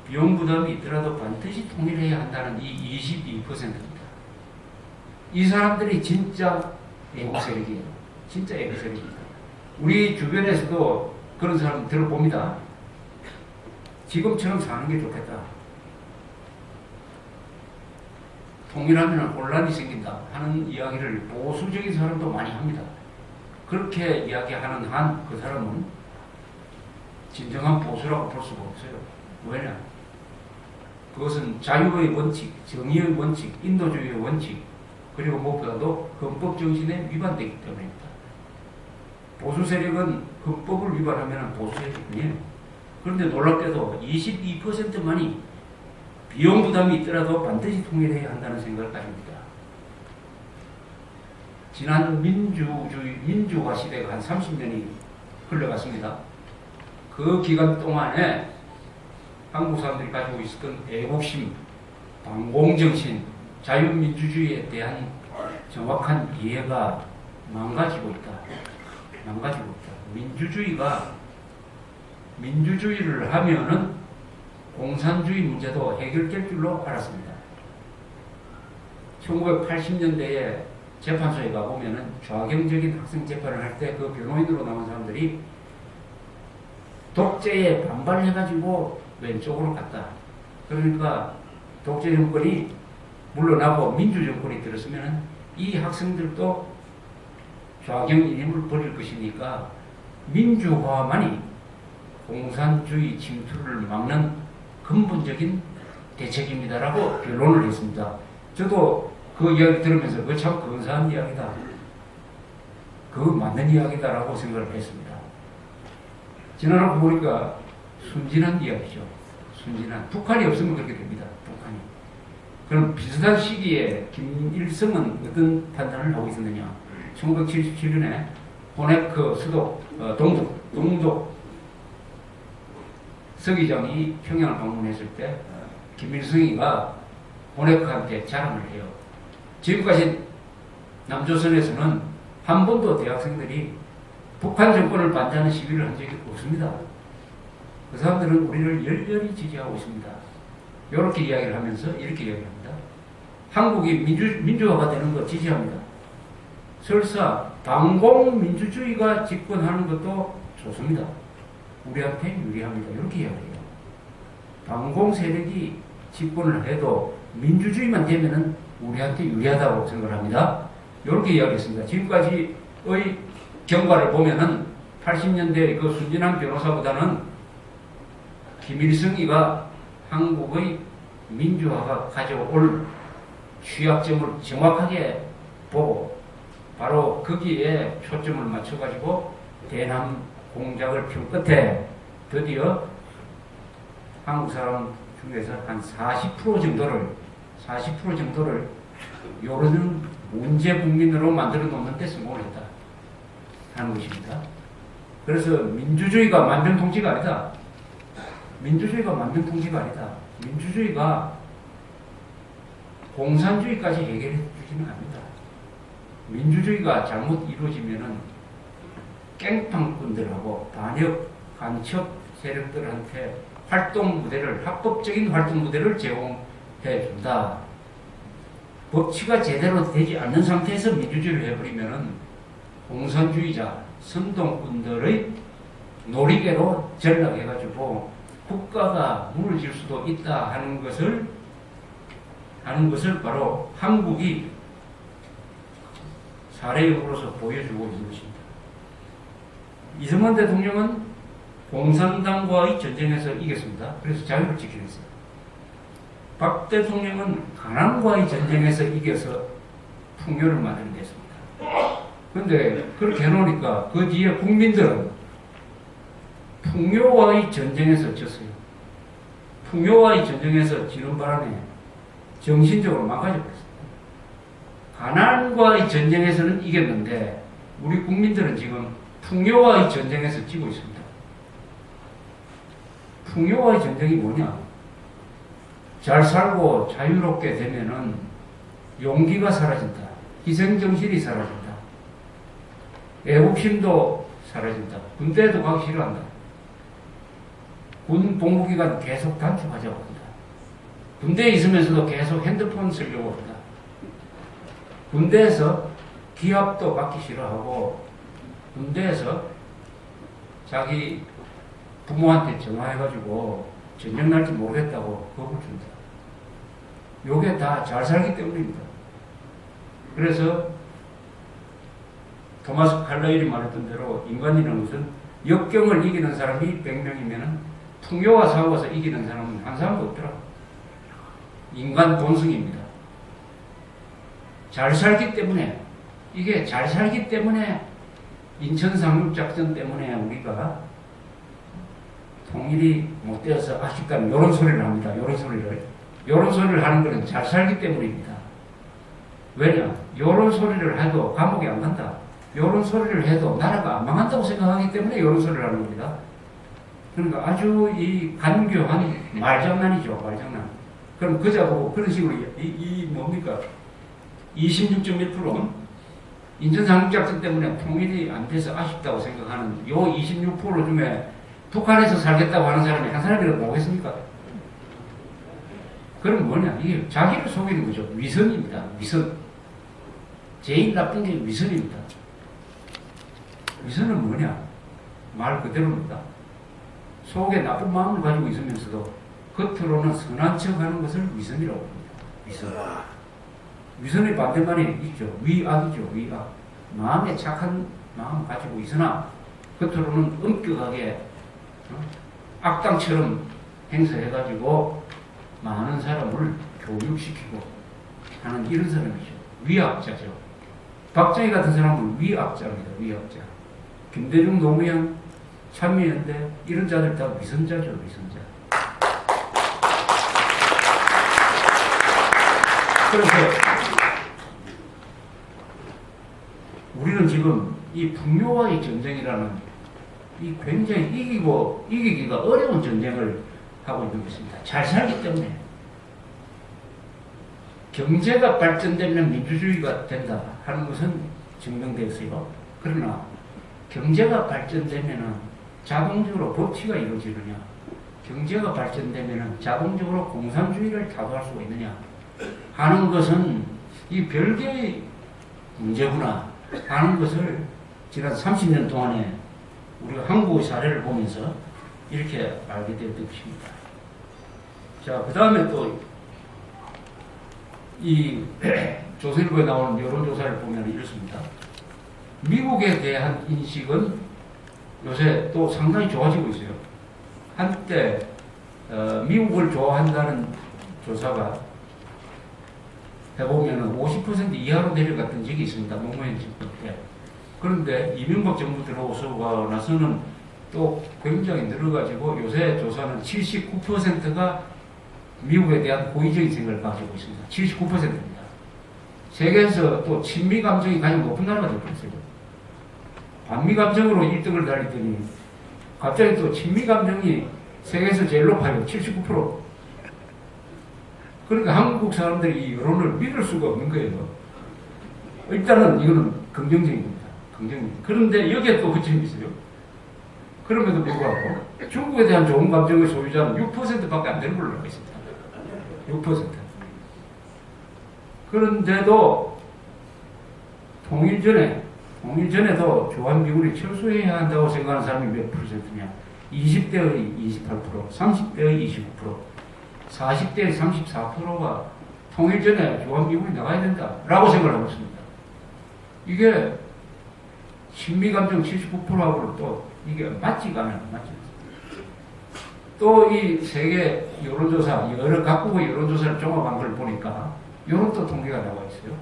비용 부담이 있더라도 반드시 통일해야 한다는 이 22%입니다. 이 사람들이 진짜 애국 세력이에요. 진짜 애국 세력입니다. 우리 주변에서도 그런 사람 들어봅니다. 지금처럼 사는 게 좋겠다. 통일하면 혼란이 생긴다 하는 이야기를 보수적인 사람도 많이 합니다. 그렇게 이야기하는 한 그 사람은 진정한 보수라고 볼 수가 없어요. 왜냐? 그것은 자유의 원칙, 정의의 원칙, 인도주의의 원칙, 그리고 무엇보다도 헌법 정신에 위반되기 때문입니다. 보수 세력은 헌법을 위반하면 보수 세력이에요. 그런데 놀랍게도 22%만이 비용 부담이 있더라도 반드시 통일해야 한다는 생각을 가집니다. 지난 민주화 시대가 한 30년이 흘러갔습니다. 그 기간 동안에 한국 사람들이 가지고 있었던 애국심, 반공정신, 자유민주주의에 대한 정확한 이해가 망가지고 있다. 망가지고 있다. 민주주의를 하면은 공산주의 문제도 해결될 줄로 알았습니다. 1980년대에 재판소에 가보면은 좌경적인 학생 재판을 할 때 그 변호인으로 나온 사람들이 독재에 반발해가지고 왼쪽으로 갔다. 그러니까 독재 정권이 물러나고 민주 정권이 들었으면 이 학생들도 좌경 이념을 버릴 것이니까 민주화만이 공산주의 침투를 막는 근본적인 대책입니다라고 변론을 했습니다. 저도 그 이야기 들으면서 그거 참 근사한 이야기다. 그거 맞는 이야기다라고 생각을 했습니다. 지나고 보니까 순진한 이야기죠. 순진한. 북한이 없으면 그렇게 됩니다. 북한이. 그럼 비슷한 시기에 김일성은 어떤 판단을 하고 있었느냐. 1977년에 호네크 수도 동독 서기장이 평양을 방문했을 때 김일성이가 호네크한테 자랑을 해요. 지금까지 남조선에서는 한 번도 대학생들이 북한 정권을 반대하는 시위를 한 적이 없습니다. 그 사람들은 우리를 열렬히 지지하고 있습니다. 이렇게 이야기를 하면서 이렇게 이야기합니다. 한국이 민주화가 되는 거 지지합니다. 설사 반공민주주의가 집권하는 것도 좋습니다. 우리한테 유리합니다. 이렇게 이야기해요. 반공 세력이 집권을 해도 민주주의만 되면은 우리한테 유리하다고 생각합니다. 이렇게 이야기했습니다. 지금까지의 경과를 보면은 80년대 그 순진한 변호사보다는 김일성이가 한국의 민주화가 가져올 취약점을 정확하게 보고 바로 거기에 초점을 맞춰가지고 대남 공작을 펼 끝에 드디어 한국 사람 중에서 한 40% 정도를 요런 문제 국민으로 만들어 놓는 데 성공을 했다 하는 것입니다. 그래서 민주주의가 만병통치가 아니다. 민주주의가 만병통치가 아니다. 민주주의가 공산주의까지 해결해 주지는 않는다. 민주주의가 잘못 이루어지면은 깽판꾼들하고 반역, 간첩 세력들한테 합법적인 활동 무대를 제공해 준다. 법치가 제대로 되지 않는 상태에서 민주주의를 해버리면은 공산주의자, 선동꾼들의 놀이개로 전락해가지고 국가가 무너질 수도 있다 하는 것을 바로 한국이 사례역으로서 보여주고 있는 것입니다. 이승만 대통령은 공산당과의 전쟁에서 이겼습니다. 그래서 자유를 지켜냈어요. 박 대통령은 가난과의 전쟁에서 이겨서 풍요를 만들어냈습니다. 그런데 그렇게 해놓으니까 그 뒤에 국민들은 풍요와의 전쟁에서 졌어요. 풍요와의 전쟁에서 지는 바람에 정신적으로 망가져버렸습니다. 가난과의 전쟁에서는 이겼는데 우리 국민들은 지금 풍요와의 전쟁에서 지고 있습니다. 풍요와의 전쟁이 뭐냐? 잘 살고 자유롭게 되면은 용기가 사라진다. 희생정신이 사라진다. 애국심도 사라진다. 군대에도 가기 싫어한다. 군 복무기간 계속 단축하자고 합니다. 군대에 있으면서도 계속 핸드폰 쓰려고 합니다. 군대에서 기합도 받기 싫어하고 군대에서 자기 부모한테 전화해가지고 전쟁 날지 모르겠다고 겁을 줍니다. 요게 다 잘 살기 때문입니다. 그래서 토마스 칼라일이 말했던 대로 인간이라는 것은 역경을 이기는 사람이 100명이면 풍요와 싸워서 이기는 사람은 한 사람도 없더라. 인간 본성입니다. 잘 살기 때문에, 이게 잘 살기 때문에 인천 상륙작전 때문에 우리가 통일이 못 되어서 아쉽다는 이런 소리를 합니다. 이런 소리를 하는 것은 잘 살기 때문입니다. 왜냐? 이런 소리를 해도 감옥에 안 간다. 이런 소리를 해도 나라가 안 망한다고 생각하기 때문에 이런 소리를 하는 겁니다. 그러니까 아주 이 간교한 말장난이죠. 말장난. 그럼 그자고 그런 식으로 뭡니까? 26.1%는 인천 상륙작전 때문에 통일이 안 돼서 아쉽다고 생각하는 요 26% 중에 북한에서 살겠다고 하는 사람이 한 사람이라도 나오겠습니까? 그럼 뭐냐? 이게 자기를 속이는 거죠. 위선입니다. 위선. 제일 나쁜 게 위선입니다. 위선은 뭐냐? 말 그대로입니다. 속에 나쁜 마음을 가지고 있으면서도 겉으로는 선한 척 하는 것을 위선이라고 합니다. 위선. 위선의 반대말이 있죠. 위악이죠. 위악. 마음에 착한 마음 가지고 있으나 겉으로는 엄격하게 악당처럼 행세해가지고 많은 사람을 교육시키고 하는 이런 사람이죠. 위악자죠. 박정희 같은 사람은 위악자입니다. 위악자. 김대중, 노무현, 참여연대 이런 자들 다 위선자죠. 위선자. 그래서 우리는 지금 이 풍요와의 전쟁이라는 이 굉장히 이기기가 어려운 전쟁을 하고 있는 것입니다. 잘 살기 때문에. 경제가 발전되면 민주주의가 된다 하는 것은 증명되었어요. 그러나 경제가 발전되면 자동적으로 법치가 이루어지느냐, 경제가 발전되면 자동적으로 공산주의를 타도할 수가 있느냐 하는 것은 이 별개의 문제구나 하는 것을 지난 30년 동안에 우리가 한국의 사례를 보면서 이렇게 알게 되었던 것입니다. 자, 그 다음에 또 이 조선일보에 나오는 여론조사를 보면 이렇습니다. 미국에 대한 인식은 요새 또 상당히 좋아지고 있어요. 한때 미국을 좋아한다는 조사가 해보면 50% 이하로 내려갔던 적이 있습니다. 노무현 정부 때. 그런데 이명박 정부 들어오고 나서는 또 굉장히 늘어가지고 요새 조사는 79%가 미국에 대한 고의적인 생각을 가지고 있습니다. 79%입니다. 세계에서 또 친미 감정이 가장 높은 나라가 되어버렸어요. 반미 감정으로 1등을 달리더니 갑자기 또 친미 감정이 세계에서 제일 높아요. 79%. 그러니까 한국 사람들이 이 여론을 믿을 수가 없는 거예요. 일단은 이거는 긍정적인 겁니다. 긍정적인. 그런데 여기에 또 그점이 있어요. 그럼에도 불구하고 중국에 대한 좋은 감정의 소유자는 6%밖에 안 되는 걸로 알고 있습니다. 6%. 그런데도 통일 전에도 주한미군이 철수해야 한다고 생각하는 사람이 몇 %냐? 20대의 28%, 30대의 29%, 40대의 34%가 통일 전에 주한미군이 나가야 된다라고 생각을 하고 있습니다. 이게 친미감정 79%하고는 또 이게 맞지가 않아요. 맞지 않습니다. 또 이 세계 여론조사, 여러 각국의 여론조사를 종합한 걸 보니까 이런 또 통계가 나와 있어요.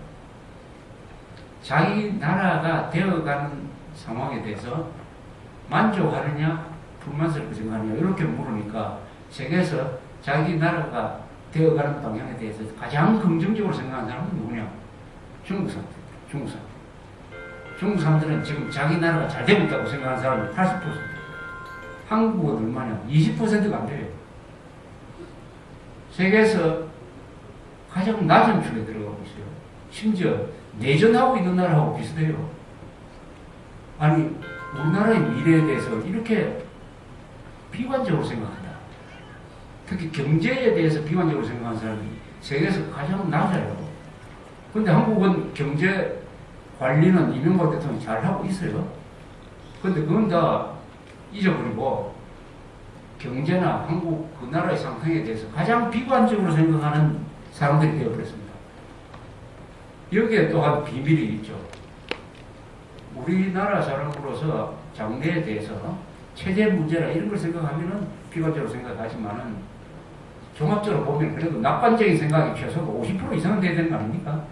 자기 나라가 되어가는 상황에 대해서 만족하느냐, 불만스럽게 생각하느냐, 이렇게 물으니까 세계에서 자기 나라가 되어가는 방향에 대해서 가장 긍정적으로 생각하는 사람은 누구냐? 중국 사람들. 중국 사람들은 지금 자기 나라가 잘 되고 있다고 생각하는 사람이 80%. 한국은 얼마냐? 20%가 안 돼요. 세계에서 가장 낮은 축에 들어가고 있어요. 심지어 내전하고 있는 나라하고 비슷해요. 아니, 우리나라의 미래에 대해서 이렇게 비관적으로 생각한다. 특히 경제에 대해서 비관적으로 생각하는 사람이 세계에서 가장 낮아요. 근데 한국은 경제 관리는 이명박 대통령이 잘하고 있어요. 근데 그건 다 잊어버리고 경제나 한국 그 나라의 상황에 대해서 가장 비관적으로 생각하는 사람들이 되어버렸습니다. 여기에 또한 비밀이 있죠. 우리나라 사람으로서 장래에 대해서 체제 문제나 이런 걸 생각하면은 비관적으로 생각하지만은 종합적으로 보면 그래도 낙관적인 생각이 최소 50% 이상은 돼야 되는 거 아닙니까?